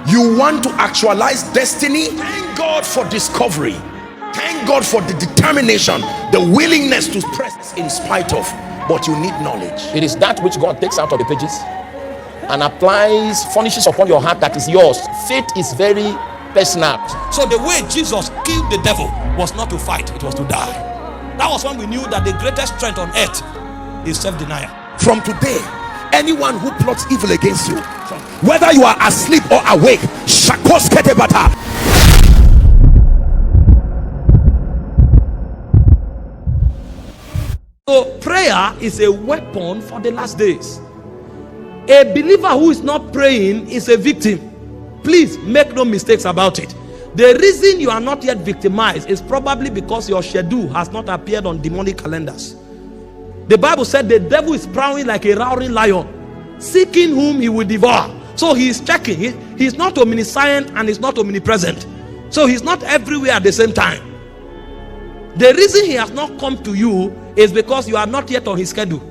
You want to actualize destiny? Thank God for discovery. Thank God for the determination, the willingness to press in spite of. But you need knowledge. It is that which God takes out of the pages and applies, furnishes upon your heart that is yours. Faith is very personal. So the way Jesus killed the devil was not to fight, it was to die. That was when we knew that the greatest strength on earth is self-denial. From today, anyone who plots evil against you, whether you are asleep or awake, shakos ketebata. So prayer is a weapon for the last days. A believer who is not praying is a victim. Please make no mistakes about it. The reason you are not yet victimized is probably because your schedule has not appeared on demonic calendars. The Bible said the devil is prowling like a roaring lion, seeking whom he will devour. So he is checking. He's not omniscient and he's not omnipresent. So he's not everywhere at the same time. The reason he has not come to you is because you are not yet on his schedule.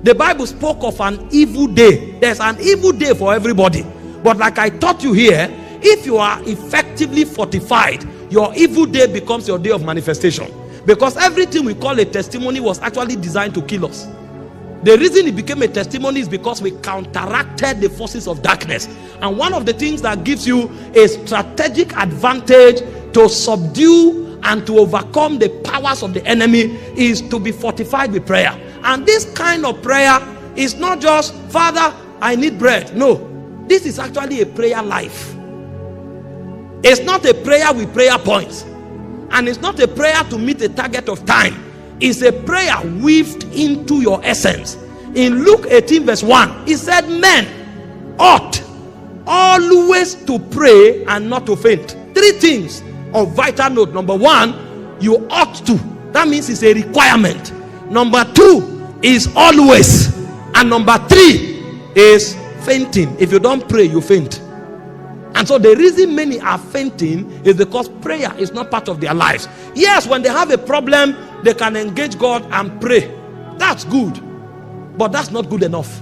The Bible spoke of an evil day. There's an evil day for everybody. But like I taught you here, if you are effectively fortified, your evil day becomes your day of manifestation. Because everything we call a testimony was actually designed to kill us. The reason it became a testimony is because we counteracted the forces of darkness. And one of the things that gives you a strategic advantage to subdue and to overcome the powers of the enemy is to be fortified with prayer. And this kind of prayer is not just, Father, I need bread. No, this is actually a prayer life. It's not a prayer with prayer points. And it's not a prayer to meet a target of time. It's a prayer weaved into your essence. In Luke 18 verse 1, it said, men ought always to pray and not to faint. Three things of vital note. Number one, you ought to. That means it's a requirement. Number two is always. And number three is fainting. If you don't pray, you faint. And so the reason many are fainting is because prayer is not part of their lives. Yes, when they have a problem, they can engage God and pray. That's good. But that's not good enough.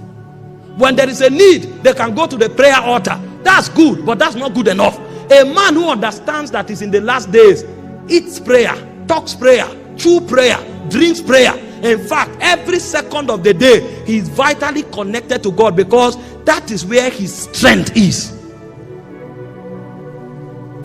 When there is a need, they can go to the prayer altar. That's good, but that's not good enough. A man who understands that is in the last days eats prayer, talks prayer, chew prayer, drinks prayer. In fact, every second of the day, he is vitally connected to God because that is where his strength is.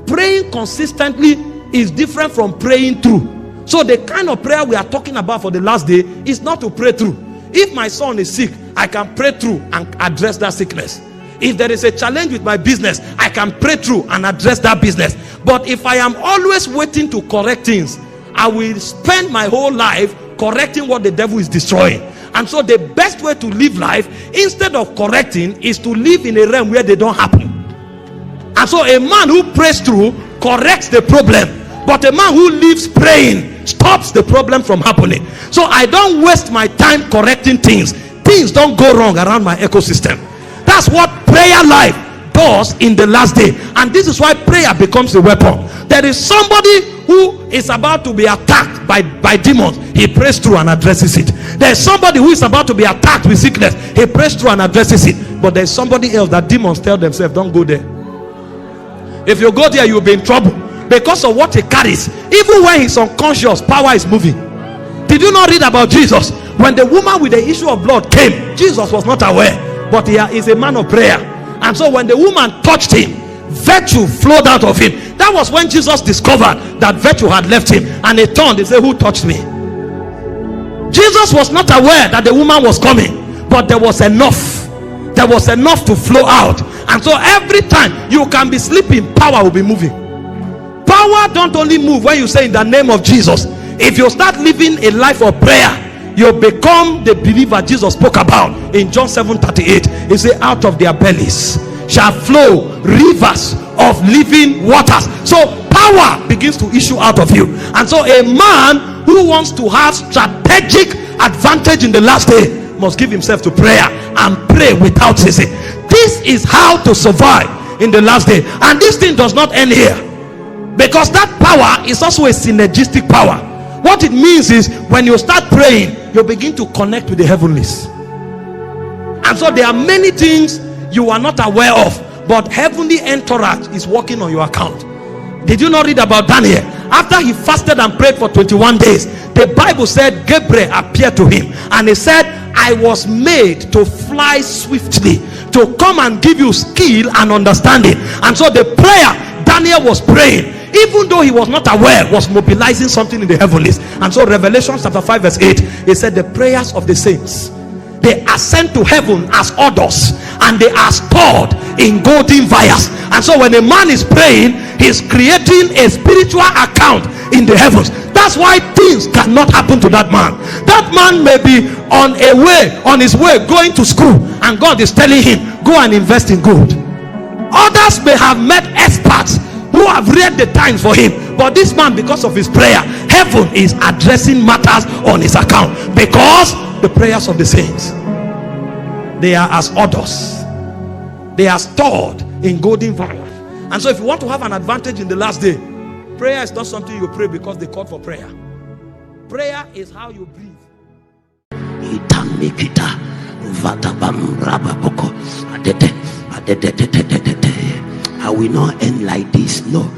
Praying consistently is different from praying through. So the kind of prayer we are talking about for the last day is not to pray through. If my son is sick, I can pray through and address that sickness. If there is a challenge with my business, I can pray through and address that business. But if I am always waiting to correct things, I will spend my whole life correcting what the devil is destroying. And so the best way to live life, instead of correcting, is to live in a realm where they don't happen. And so a man who prays through corrects the problem, but a man who lives praying stops the problem from happening. So I don't waste my time correcting things. Things don't go wrong around my ecosystem. That's what prayer life does in the last day. And this is why prayer becomes a weapon. There is somebody who is about to be attacked by demons. He prays through and addresses it. There is somebody who is about to be attacked with sickness. He prays through and addresses it. But there is somebody else that demons tell themselves, don't go there. If you go there, you'll be in trouble because of what he carries. Even when he's unconscious, power is moving. Did you not read about Jesus? When the woman with the issue of blood came, Jesus was not aware, but he is a man of prayer. And so when the woman touched him, virtue flowed out of him. That was when Jesus discovered that virtue had left him, and he turned and said, who touched me? Jesus was not aware that the woman was coming, but there was enough. There was enough to flow out. And so every time you can be sleeping, power will be moving. Power don't only move when you say in the name of Jesus. If you start living a life of prayer, you become the believer Jesus spoke about in John 7:38. He said, out of their bellies shall flow rivers of living waters. So power begins to issue out of you. And so a man who wants to have strategic advantage in the last day must give himself to prayer and pray without ceasing. This is how to survive in the last day. And this thing does not end here, because that power is also a synergistic power. What it means is when you start praying, you begin to connect with the heavenlies. And so there are many things you are not aware of, but heavenly entourage is working on your account. Did you not read about Daniel? After he fasted and prayed for 21 days, the Bible said Gabriel appeared to him and he said, I was made to fly swiftly, to come and give you skill and understanding. And so the prayer Daniel was praying, even though he was not aware, was mobilizing something in the heavens. And so Revelation chapter 5 verse 8, it said the prayers of the saints, they ascend to heaven as odors, and they are stored in golden vials. And so when a man is praying, he's creating a spiritual account in the heavens. That's why things cannot happen to that man. That man may be on his way going to school, and God is telling him, go and invest in gold. Others may have met experts who have read the times for him, but this man, because of his prayer, heaven is addressing matters on his account, because the prayers of the saints, they are as odors, they are stored in golden vials. And so if you want to have an advantage in the last day, prayer is not something you pray because they called for prayer. Prayer is how you breathe. I will not end like this. No.